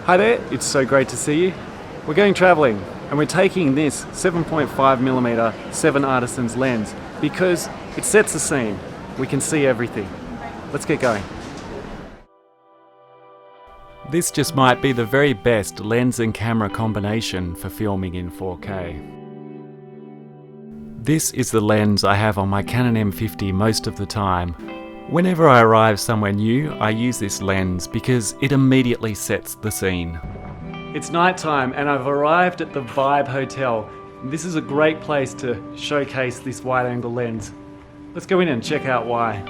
Hi there, it's so great to see you. We're going travelling and we're taking this 7.5mm 7Artisans lens because it sets the scene. We can see everything. Let's get going. This just might be the very best lens and camera combination for filming in 4K. This is the lens I have on my Canon M50 most of the time. Whenever I arrive somewhere new, I use this lens because it immediately sets the scene. It's nighttime and I've arrived at the Vibe Hotel. This is a great place to showcase this wide-angle lens. Let's go in and check out why.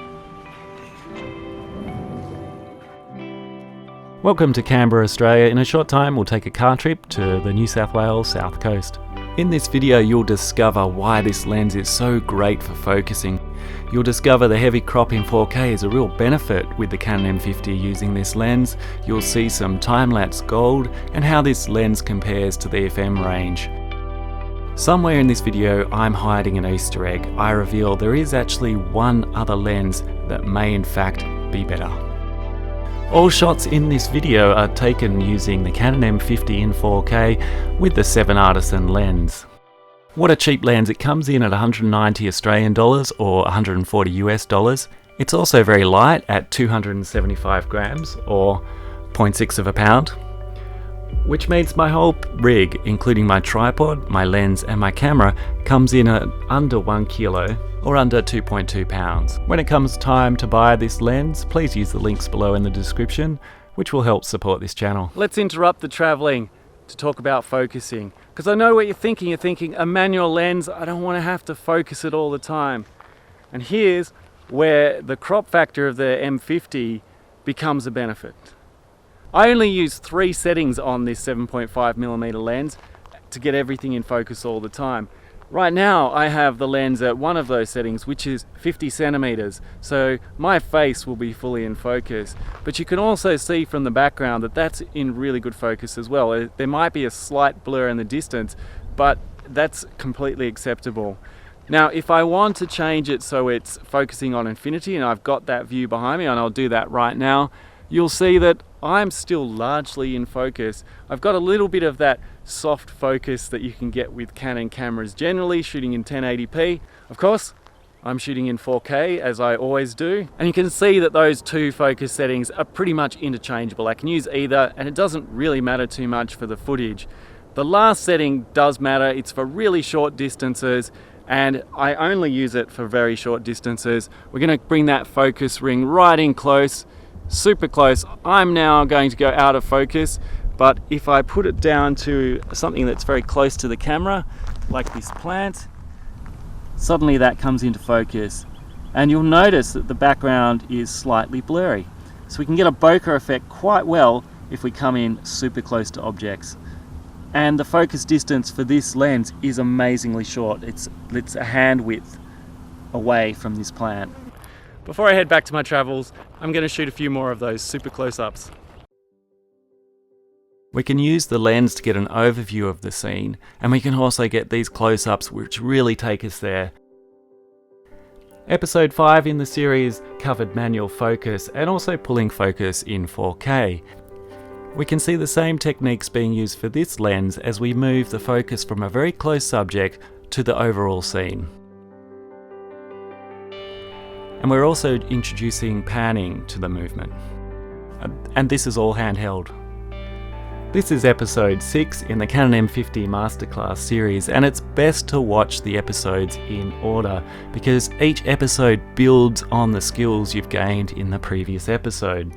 Welcome to Canberra, Australia. In a short time we'll take a car trip to the New South Wales South Coast. In this video you'll discover why this lens is so great for focusing. You'll discover the heavy crop in 4K is a real benefit with the Canon M50 using this lens. You'll see some time-lapse gold and how this lens compares to the FM range. Somewhere in this video I'm hiding an Easter egg. I reveal there is actually one other lens that may in fact be better. All shots in this video are taken using the Canon M50 in 4K with the 7Artisan lens. What a cheap lens. It comes in at 190 Australian dollars or 140 US dollars. It's also very light at 275 grams or 0.6 of a pound, which means my whole rig, including my tripod, my lens and my camera, comes in at under 1 kilo or under 2.2 pounds. When it comes time to buy this lens, please use the links below in the description, which will help support this channel. Let's interrupt the travelling to talk about focusing, because I know what you're thinking. You're thinking, a manual lens, I don't want to have to focus it all the time. And here's where the crop factor of the M50 becomes a benefit. I only use 3 settings on this 7.5mm lens to get everything in focus all the time. Right now I have the lens at one of those settings, which is 50 centimeters, so my face will be fully in focus. But you can also see from the background that that's in really good focus as well. There might be a slight blur in the distance, but that's completely acceptable. Now if I want to change it so it's focusing on infinity, and I've got that view behind me and I'll do that right now, you'll see that I'm still largely in focus. I've got a little bit of that soft focus that you can get with Canon cameras generally, shooting in 1080p. Of course, I'm shooting in 4K as I always do. And you can see that those two focus settings are pretty much interchangeable. I can use either and it doesn't really matter too much for the footage. The last setting does matter. It's for really short distances and I only use it for very short distances. We're going to bring that focus ring right in close. Super close. I'm now going to go out of focus, but if I put it down to something that's very close to the camera, like this plant, suddenly that comes into focus. And you'll notice that the background is slightly blurry. So we can get a bokeh effect quite well if we come in super close to objects. And the focus distance for this lens is amazingly short. It's a hand width away from this plant. Before I head back to my travels, I'm going to shoot a few more of those super close-ups. We can use the lens to get an overview of the scene, and we can also get these close-ups which really take us there. Episode 5 in the series covered manual focus and also pulling focus in 4K. We can see the same techniques being used for this lens as we move the focus from a very close subject to the overall scene. And we're also introducing panning to the movement. And this is all handheld. This is episode 6 in the Canon M50 Masterclass series, and it's best to watch the episodes in order because each episode builds on the skills you've gained in the previous episode.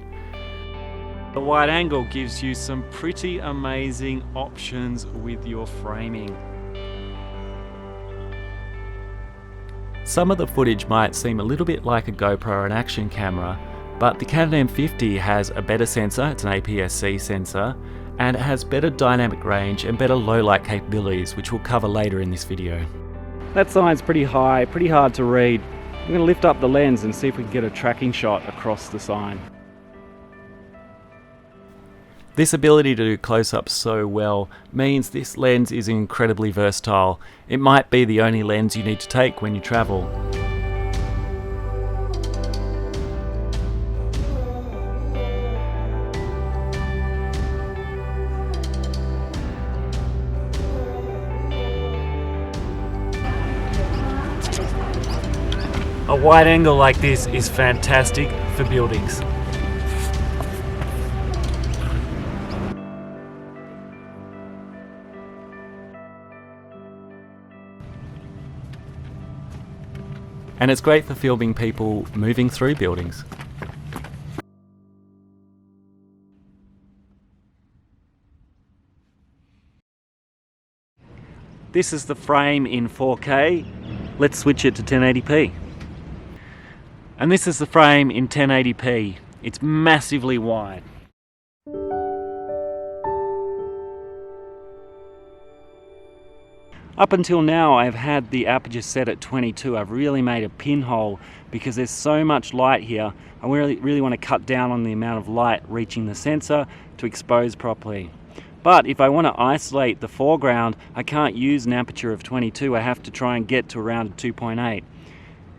The wide angle gives you some pretty amazing options with your framing. Some of the footage might seem a little bit like a GoPro or an action camera, but the Canon M50 has a better sensor. It's an APS-C sensor, and it has better dynamic range and better low light capabilities, which we'll cover later in this video. That sign's pretty high, pretty hard to read. I'm going to lift up the lens and see if we can get a tracking shot across the sign. This ability to do close-ups so well means this lens is incredibly versatile. It might be the only lens you need to take when you travel. A wide angle like this is fantastic for buildings. And it's great for filming people moving through buildings. This is the frame in 4K. Let's switch it to 1080p. And this is the frame in 1080p. It's massively wide. Up until now, I've had the aperture set at 22. I've really made a pinhole because there's so much light here. I really want to cut down on the amount of light reaching the sensor to expose properly. But if I want to isolate the foreground, I can't use an aperture of 22. I have to try and get to around 2.8.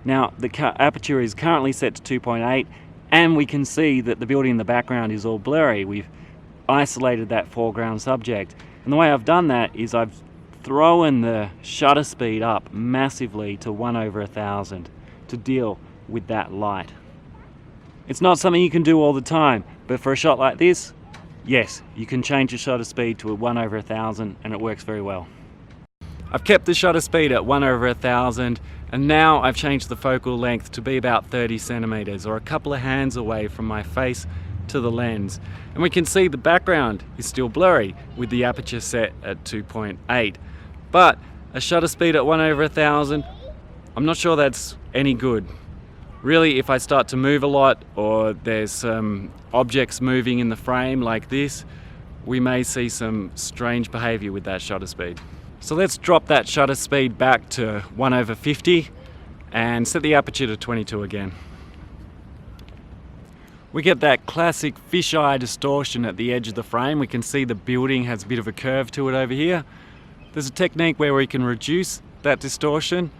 Now, the aperture is currently set to 2.8, and we can see that the building in the background is all blurry. We've isolated that foreground subject. And the way I've done that is I've thrown the shutter speed up massively to 1/1000 to deal with that light. It's not something you can do all the time, but for a shot like this, yes, you can change your shutter speed to a 1/1000 and it works very well. I've kept the shutter speed at 1/1000, and now I've changed the focal length to be about 30 centimeters, or a couple of hands away from my face to the lens. And we can see the background is still blurry with the aperture set at 2.8. But a shutter speed at 1/1000, I'm not sure that's any good. Really, if I start to move a lot, or there's some objects moving in the frame like this, we may see some strange behavior with that shutter speed. So let's drop that shutter speed back to 1/50 and set the aperture to 22 again. We get that classic fisheye distortion at the edge of the frame. We can see the building has a bit of a curve to it over here. There's a technique where we can reduce that distortion.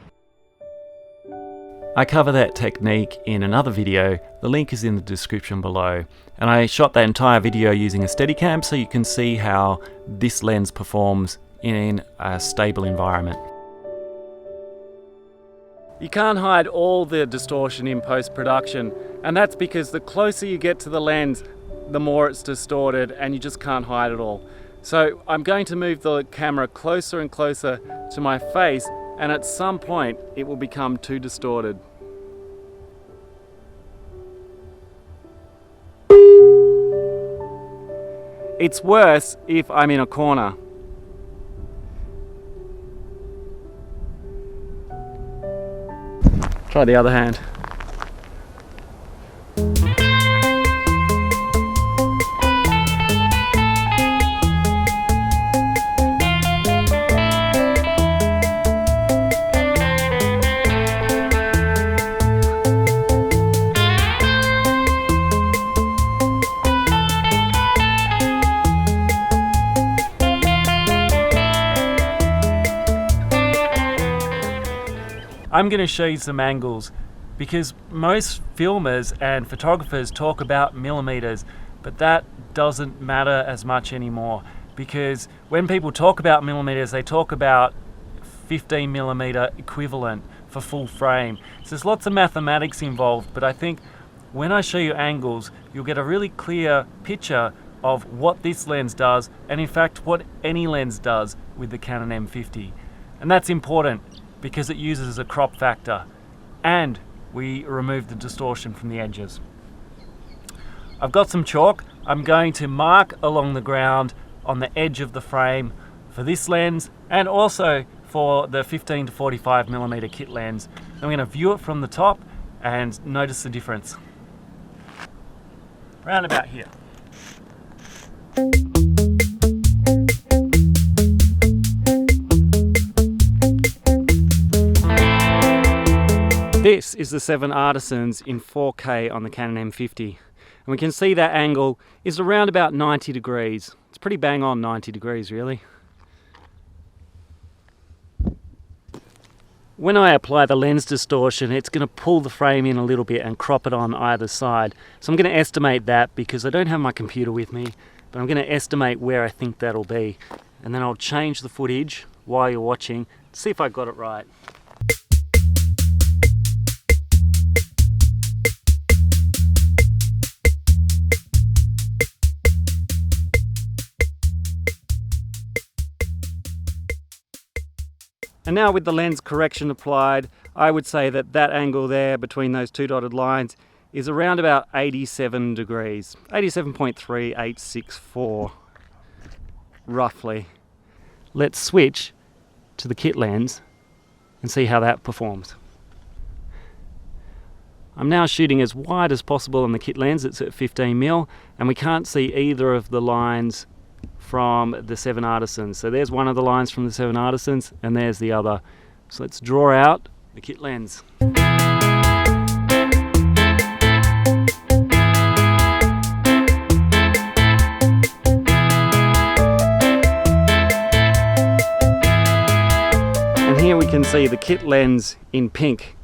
I cover that technique in another video. The link is in the description below. And I shot that entire video using a Steadicam so you can see how this lens performs in a stable environment. You can't hide all the distortion in post-production, and that's because the closer you get to the lens, the more it's distorted, and you just can't hide it all. So I'm going to move the camera closer and closer to my face, and at some point it will become too distorted. It's worse if I'm in a corner. Try the other hand. I'm going to show you some angles, because most filmers and photographers talk about millimeters, but that doesn't matter as much anymore, because when people talk about millimeters, they talk about 15mm equivalent for full frame. So there's lots of mathematics involved, but I think when I show you angles, you'll get a really clear picture of what this lens does, and in fact what any lens does with the Canon M50. And that's important because it uses a crop factor, and we remove the distortion from the edges. I've got some chalk. I'm going to mark along the ground on the edge of the frame for this lens, and also for the 15 to 45mm kit lens. I'm going to view it from the top and notice the difference. Round about here. This is the 7Artisans in 4K on the Canon M50, and we can see that angle is around about 90 degrees. It's pretty bang on 90 degrees really. When I apply the lens distortion, it's going to pull the frame in a little bit and crop it on either side. So I'm going to estimate that because I don't have my computer with me, but I'm going to estimate where I think that'll be. And then I'll change the footage while you're watching to see if I got it right. And now with the lens correction applied, I would say that that angle there between those two dotted lines is around about 87 degrees. 87.3864, roughly. Let's switch to the kit lens and see how that performs. I'm now shooting as wide as possible on the kit lens. It's at 15mm, and we can't see either of the lines from the 7Artisans. So there's one of the lines from the 7Artisans, and there's the other. So let's draw out the kit lens. And here we can see the kit lens in pink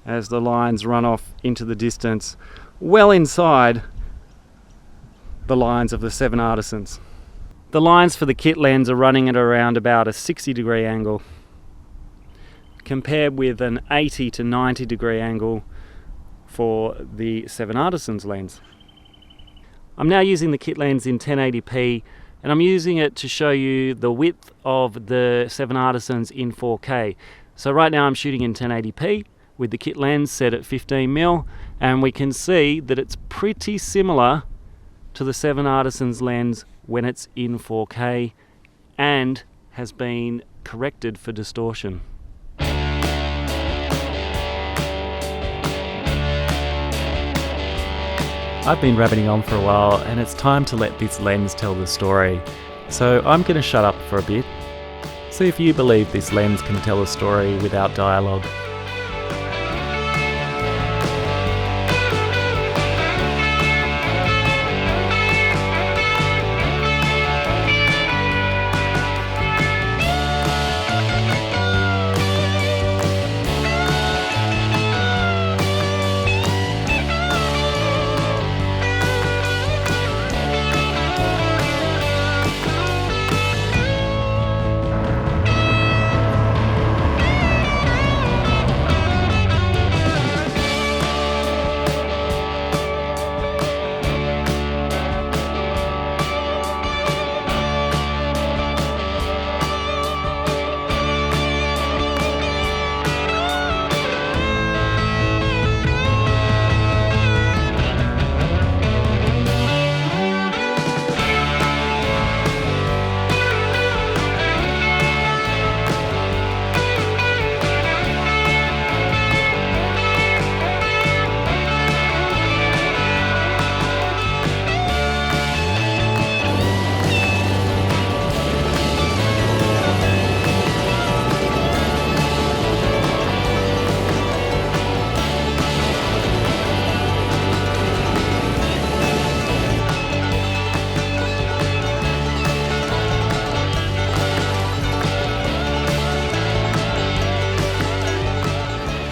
as the lines run off into the distance, well inside the lines of the 7Artisans. The lines for the kit lens are running at around about a 60-degree angle, compared with an 80 to 90 degree angle for the 7Artisans lens. I'm now using the kit lens in 1080p, and I'm using it to show you the width of the 7Artisans in 4K. So right now I'm shooting in 1080p with the kit lens set at 15mm, and we can see that it's pretty similar to the 7Artisans lens when it's in 4K and has been corrected for distortion. I've been rabbiting on for a while, and it's time to let this lens tell the story. So I'm going to shut up for a bit. See if you believe this lens can tell a story without dialogue.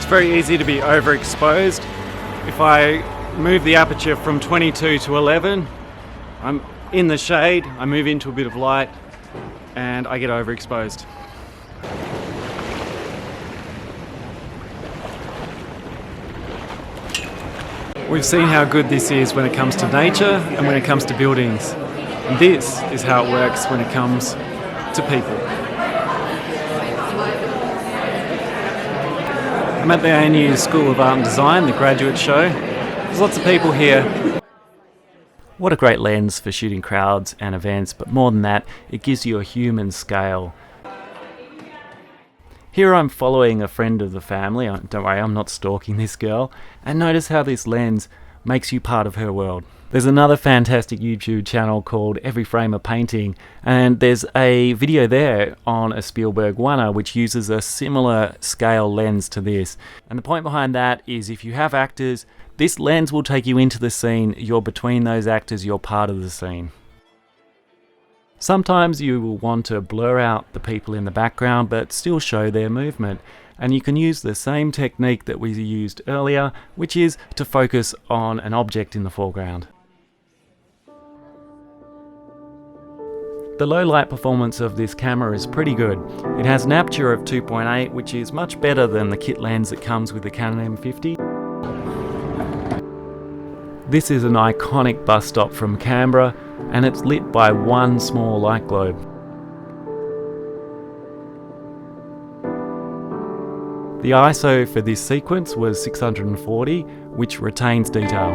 Very easy to be overexposed. If I move the aperture from 22 to 11, I'm in the shade, I move into a bit of light, and I get overexposed. We've seen how good this is when it comes to nature and when it comes to buildings. And this is how it works when it comes to people. I'm at the ANU School of Art and Design, the graduate show. There's lots of people here. What a great lens for shooting crowds and events, but more than that, it gives you a human scale. Here I'm following a friend of the family, don't worry, I'm not stalking this girl, and notice how this lens makes you part of her world. There's another fantastic YouTube channel called Every Frame a Painting, and there's a video there on a Spielberg 1er which uses a similar scale lens to this. And the point behind that is if you have actors, this lens will take you into the scene, you're between those actors, you're part of the scene. Sometimes you will want to blur out the people in the background but still show their movement. And you can use the same technique that we used earlier, which is to focus on an object in the foreground. The low light performance of this camera is pretty good. It has an aperture of 2.8, which is much better than the kit lens that comes with the Canon M50. This is an iconic bus stop from Canberra, and it's lit by one small light globe. The ISO for this sequence was 640, which retains detail.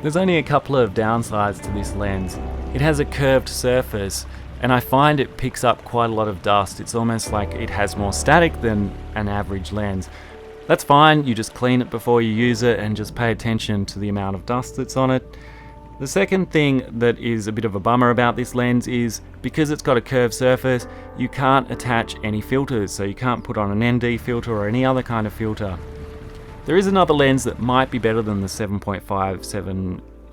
There's only a couple of downsides to this lens. It has a curved surface, and I find it picks up quite a lot of dust. It's almost like it has more static than an average lens. That's fine, you just clean it before you use it and just pay attention to the amount of dust that's on it. The second thing that is a bit of a bummer about this lens is because it's got a curved surface, you can't attach any filters, so you can't put on an ND filter or any other kind of filter. There is another lens that might be better than the 7.5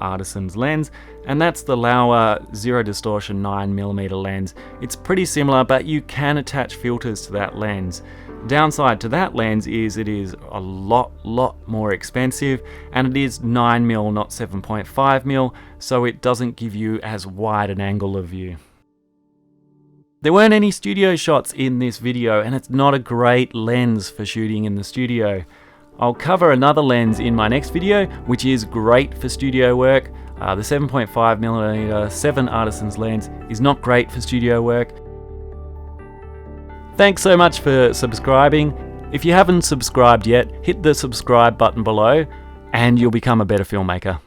7Artisans lens, and that's the Lowlight Zero Distortion 9mm lens. It's pretty similar, but you can attach filters to that lens. Downside to that lens is it is a lot more expensive, and it is 9mm, not 7.5mm, so it doesn't give you as wide an angle of view. There weren't any studio shots in this video, and it's not a great lens for shooting in the studio. I'll cover another lens in my next video, which is great for studio work. The 7.5mm 7Artisans lens is not great for studio work. Thanks so much for subscribing. If you haven't subscribed yet, hit the subscribe button below and you'll become a better filmmaker.